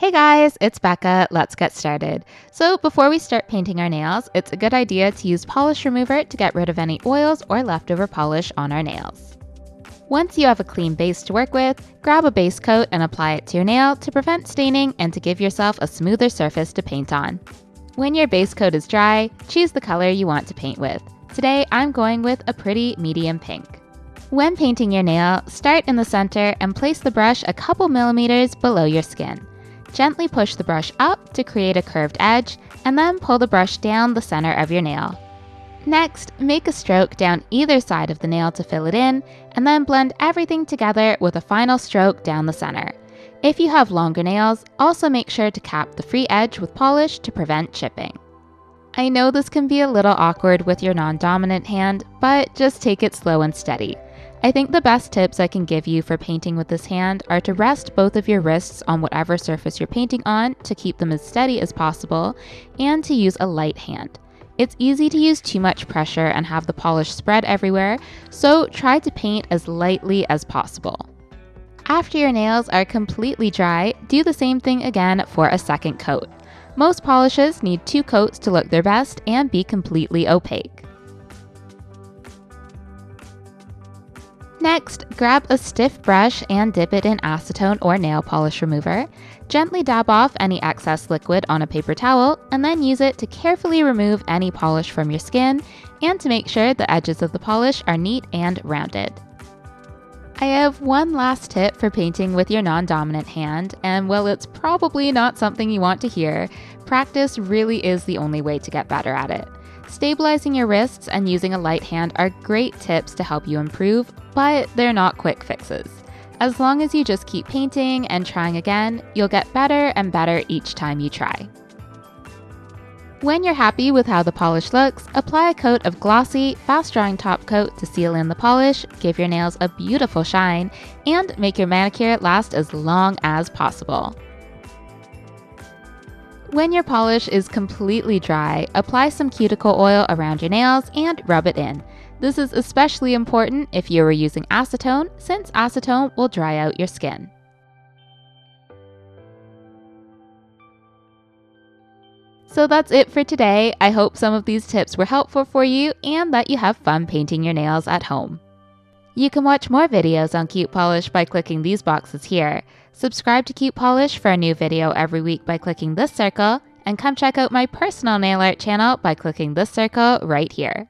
Hey guys, it's Becca. Let's get started. So before we start painting our nails, it's a good idea to use polish remover to get rid of any oils or leftover polish on our nails. Once you have a clean base to work with, grab a base coat and apply it to your nail to prevent staining and to give yourself a smoother surface to paint on. When your base coat is dry, choose the color you want to paint with. Today I'm going with a pretty medium pink. When painting your nail, start in the center and place the brush a couple millimeters below your skin. Gently push the brush up to create a curved edge, and then pull the brush down the center of your nail. Next, make a stroke down either side of the nail to fill it in, and then blend everything together with a final stroke down the center. If you have longer nails, also make sure to cap the free edge with polish to prevent chipping. I know this can be a little awkward with your non-dominant hand, but just take it slow and steady. I think the best tips I can give you for painting with this hand are to rest both of your wrists on whatever surface you're painting on to keep them as steady as possible, and to use a light hand. It's easy to use too much pressure and have the polish spread everywhere, so try to paint as lightly as possible. After your nails are completely dry, do the same thing again for a second coat. Most polishes need 2 coats to look their best and be completely opaque. Next, grab a stiff brush and dip it in acetone or nail polish remover. Gently dab off any excess liquid on a paper towel, and then use it to carefully remove any polish from your skin and to make sure the edges of the polish are neat and rounded. I have one last tip for painting with your non-dominant hand, and while it's probably not something you want to hear, practice really is the only way to get better at it. Stabilizing your wrists and using a light hand are great tips to help you improve, but they're not quick fixes. As long as you just keep painting and trying again, you'll get better and better each time you try. When you're happy with how the polish looks, apply a coat of glossy, fast-drying top coat to seal in the polish, give your nails a beautiful shine, and make your manicure last as long as possible. When your polish is completely dry, apply some cuticle oil around your nails and rub it in. This is especially important if you are using acetone, since acetone will dry out your skin. So that's it for today. I hope some of these tips were helpful for you and that you have fun painting your nails at home. You can watch more videos on Cute Polish by clicking these boxes here. Subscribe to Cute Polish for a new video every week by clicking this circle, and come check out my personal nail art channel by clicking this circle right here.